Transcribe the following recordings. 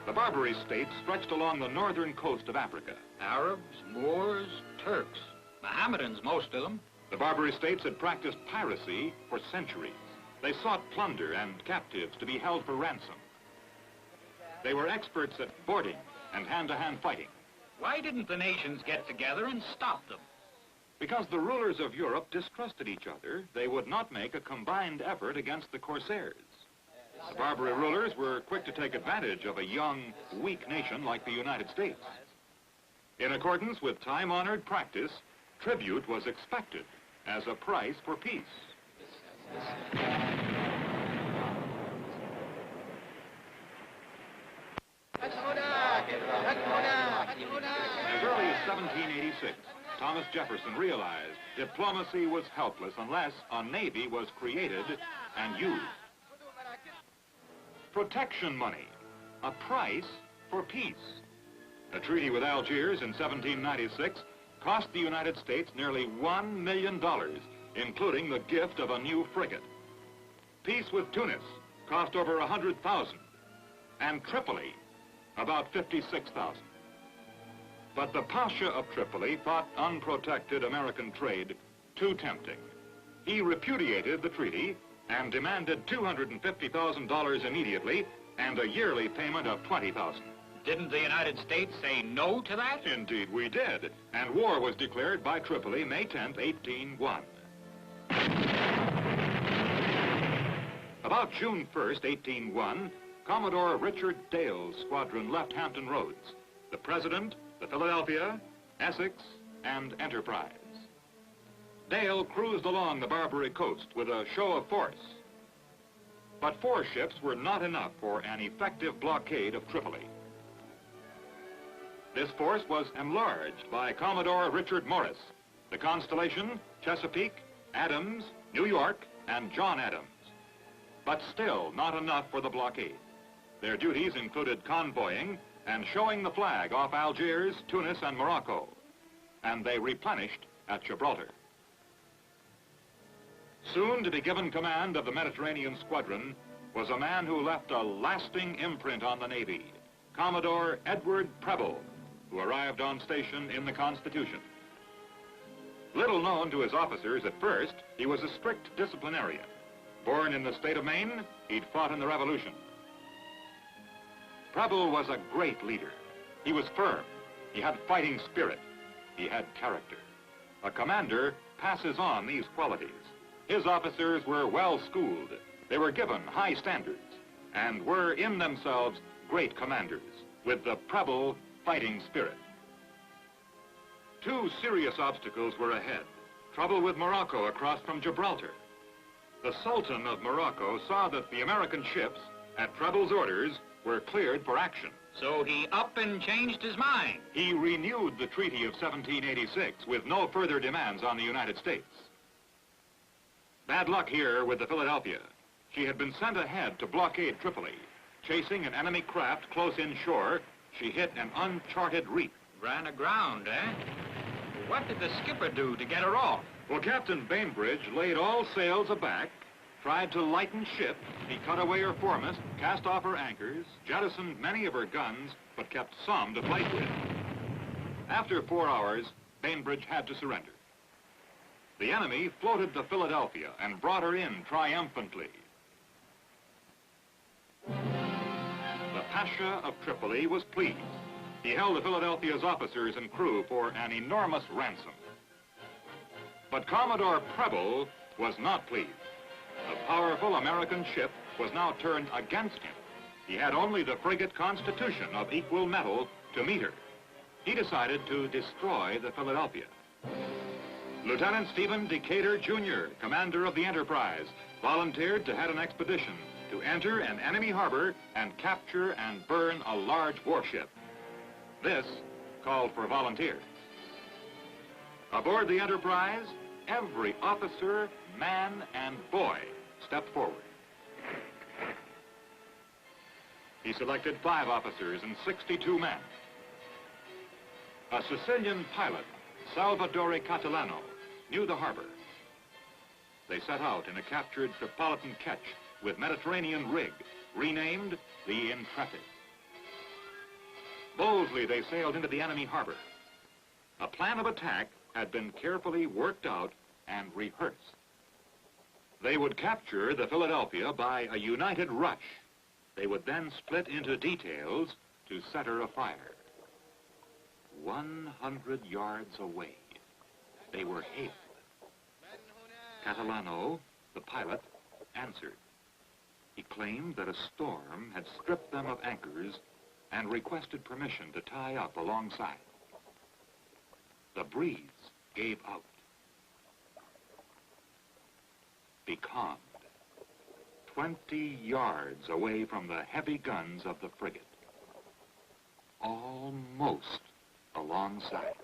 The Barbary States stretched along the northern coast of Africa. Arabs, Moors, Turks, Mohammedans, most of them. The Barbary States had practiced piracy for centuries. They sought plunder and captives to be held for ransom. They were experts at boarding and hand-to-hand fighting. Why didn't the nations get together and stop them? Because the rulers of Europe distrusted each other, they would not make a combined effort against the corsairs. The Barbary rulers were quick to take advantage of a young, weak nation like the United States. In accordance with time-honored practice, tribute was expected as a price for peace. As early as 1786, Thomas Jefferson realized diplomacy was helpless unless a navy was created and used. Protection money, a price for peace. A treaty with Algiers in 1796 cost the United States nearly $1 million, including the gift of a new frigate. Peace with Tunis cost over $100,000, and Tripoli about $56,000. But the Pasha of Tripoli thought unprotected American trade too tempting. He repudiated the treaty and demanded $250,000 immediately and a yearly payment of $20,000. Didn't the United States say no to that? Indeed we did, and war was declared by Tripoli May 10th, 1801. About June 1st, 1801, Commodore Richard Dale's squadron left Hampton Roads. The President, the Philadelphia, Essex, and Enterprise. Dale cruised along the Barbary coast with a show of force. But 4 ships were not enough for an effective blockade of Tripoli. This force was enlarged by Commodore Richard Morris, the Constellation, Chesapeake, Adams, New York, and John Adams. But still not enough for the blockade. Their duties included convoying and showing the flag off Algiers, Tunis, and Morocco. And they replenished at Gibraltar. Soon to be given command of the Mediterranean squadron was a man who left a lasting imprint on the Navy, Commodore Edward Preble, who arrived on station in the Constitution. Little known to his officers at first, he was a strict disciplinarian. Born in the state of Maine, he'd fought in the Revolution. Preble was a great leader. He was firm. He had fighting spirit. He had character. A commander passes on these qualities. His officers were well schooled. They were given high standards and were in themselves great commanders with the Preble fighting spirit. 2 serious obstacles were ahead. Trouble with Morocco across from Gibraltar. The Sultan of Morocco saw that the American ships, at Preble's orders, were cleared for action. So he up and changed his mind. He renewed the Treaty of 1786 with no further demands on the United States. Bad luck here with the Philadelphia. She had been sent ahead to blockade Tripoli. Chasing an enemy craft close inshore, she hit an uncharted reef. Ran aground, eh? What did the skipper do to get her off? Well, Captain Bainbridge laid all sails aback, tried to lighten ship. He cut away her foremast, cast off her anchors, jettisoned many of her guns, but kept some to fight with. After 4 hours, Bainbridge had to surrender. The enemy floated the Philadelphia and brought her in triumphantly. The Pasha of Tripoli was pleased. He held the Philadelphia's officers and crew for an enormous ransom. But Commodore Preble was not pleased. The powerful American ship was now turned against him. He had only the frigate Constitution of equal metal to meet her. He decided to destroy the Philadelphia. Lieutenant Stephen Decatur, Jr., commander of the Enterprise, volunteered to head an expedition to enter an enemy harbor and capture and burn a large warship. This called for volunteers. Aboard the Enterprise, every officer, man, and boy stepped forward. He selected 5 officers and 62 men. A Sicilian pilot, Salvatore Catalano, knew the harbor. They set out in a captured Tripolitan ketch with Mediterranean rig, renamed the Intrepid. Boldly, they sailed into the enemy harbor. A plan of attack had been carefully worked out and rehearsed. They would capture the Philadelphia by a united rush. They would then split into details to set her afire. 100 yards away, they were hailed. Catalano, the pilot, answered. He claimed that a storm had stripped them of anchors and requested permission to tie up alongside. The breeze gave out. Becalmed, 20 yards away from the heavy guns of the frigate. Almost alongside.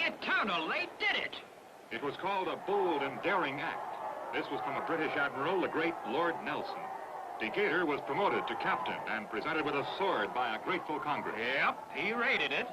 Eternal, they did it! It was called a bold and daring act. This was from a British admiral, the great Lord Nelson. Decatur was promoted to captain and presented with a sword by a grateful Congress. Yep, he rated it.